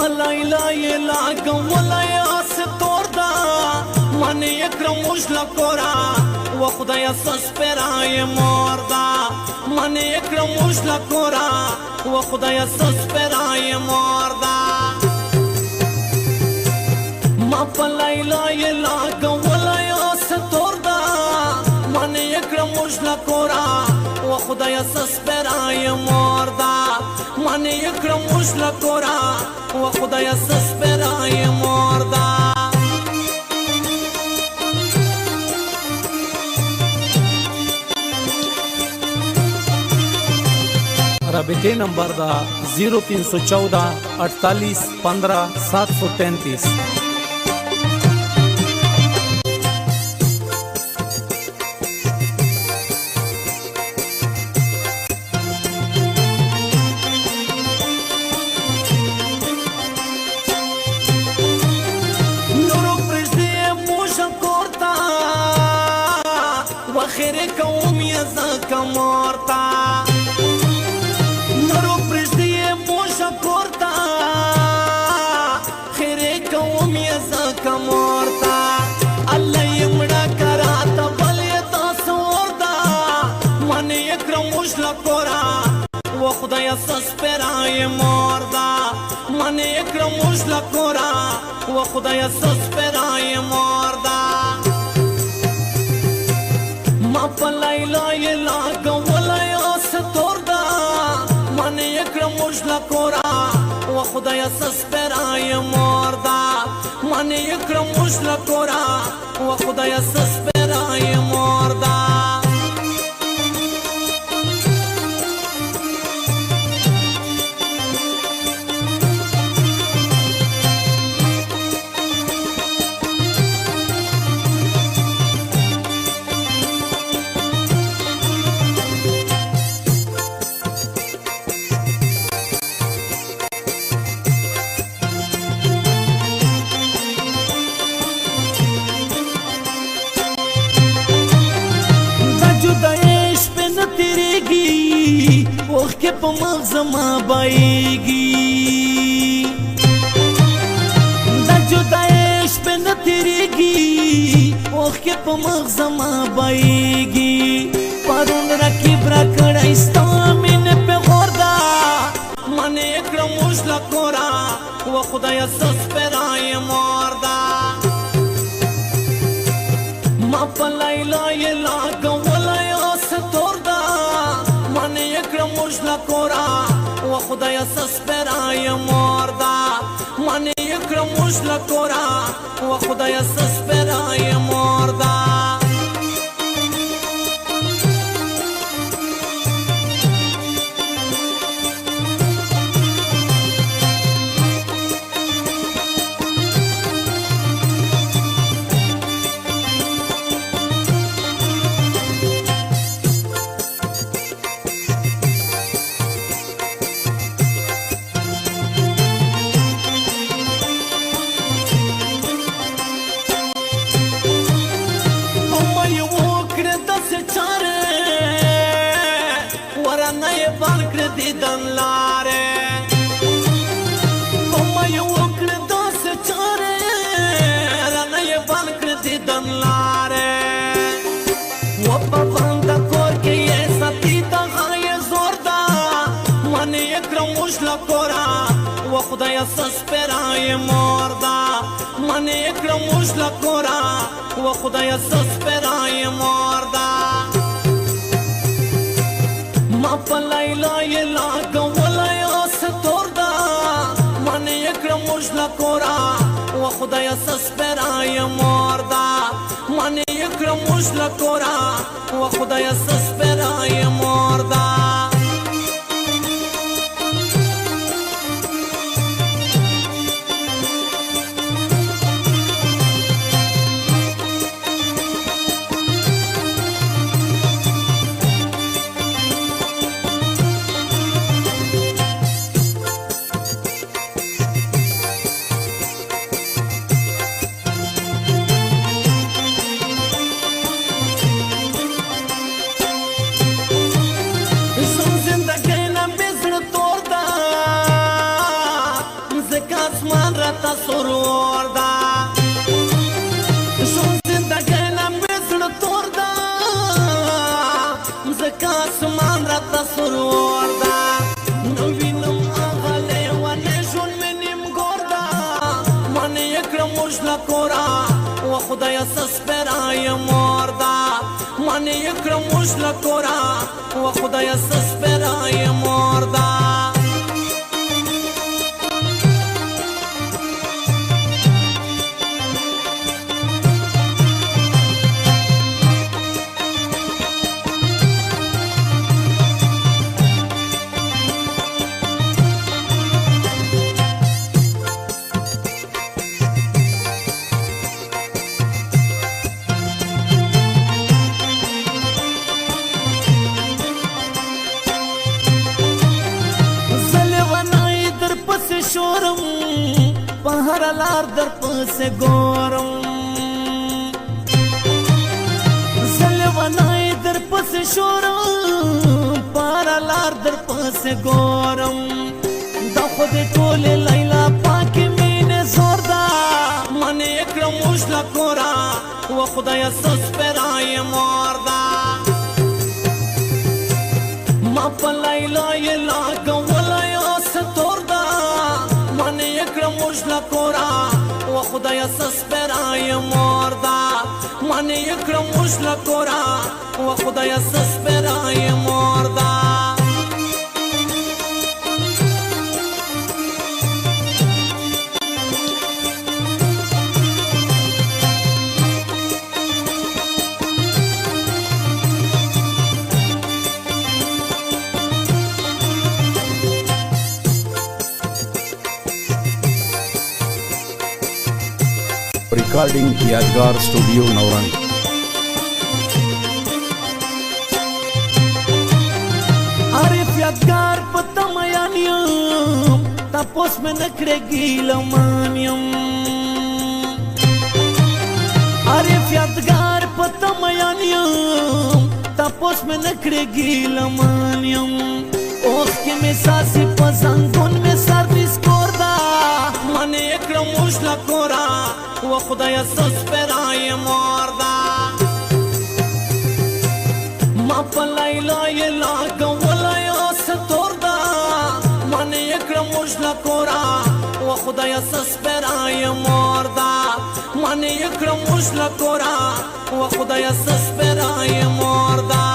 ليلى ولا ستوردا من يكرم وش لكورا وخدايا سسپرای مردا من يكرم وش لكورا وخدايا سسپرای مردا ما په ليلى ولا ستوردا من يكرم وش لكورا وخدايا سسپرای مردا من يكرم وش لكورا وخدايا سسپرای مردا رابطے نمبر دا 0314 48 15 733 خیره کوم یزا مورتا نورو پرشدی موشا کورتا خیره کوم یزا مورتا الله یمڑا کراتا بلیتا سوردا من یکرم وش لکورا و خدایا سسپرای مردا من یکرم وش لکورا و خدایا سسپرای مردا ما په ليلى ولا ستوردا من يكرم وش لكورا وخدايا سسپرای مردا من يكرم وش لكورا وخدايا سسپرای مردا وخ په مغز ما بایگی دا جدایش په نتیریگی وخ په مغز ما بایگی پرون رکیب را کړای ستا مين په غوردا من یکرم وش لکورا و خدایا سسپرای مردا ما په ليلى ولا ستوردا من يكرم وش لكورا وخدايا سسپرای مردا من يكرم وش لكورا وخدايا سسپرای مردا دیدن لاره ما یو کړ داس چاره رانه یې بال کړ دیدن لاره و په باندې کور کې یې ساتي تا غای زوردا من یکرم وش لکورا و خدایا سسپرای مردا من یکرم وش لکورا و خدایا سسپرای مردا ما په ليلى ولا ستوردا من يكرم وش لكورا وخدايا سسپرای مردا من يكرم وش لكورا وخدايا سسپرای مردا سرور دا ژوند زندګۍ لمبې زړه تور دا مځکه اسمان راته سرور دا نو وینم هغه لیونی ژوند مې نیمګور دا منې یې کړم موږ له کوره و خدایه څه سپېره مور دا منې یې کړم موږ له کوره و خدایه څه سپېره مور دا شورم په هر لار در پسې ګورم زه لیونی در پسې شورم په هر لار در پسې ګورم دا خو د ټولې لیلا پاکې مینې زور ده منې یې کړم موږ له کوره و خدایه څه سپېره یې مور ده ما په لیلا یې لاګولی څه تور ده منې یې کړم موږ له کوره و خدایه څه سپېره یې مور ده منې یې کړم موږ له کوره و خدایه څه سپېره یې مور ده Recording Yadgar Studio Naurang. عارف یادگار پتا میانیم تپوس میں نکڑے گیلا مانیم عارف یادگار پتا میانیم تپوس میں نکڑے گیلا مانیم اوس کے میں ساسی پزنگون میں سردیس کوردا منې یې کړم موږ له کوره و خدایه څه سپېره یې مور ده ما په لیلا یې لاګولی څه تور ده منې یې کړم موږ له کوره و خدایه څه سپېره یې مور ده منې یې کړم موږ له کوره و خدایه څه سپېره یې مور ده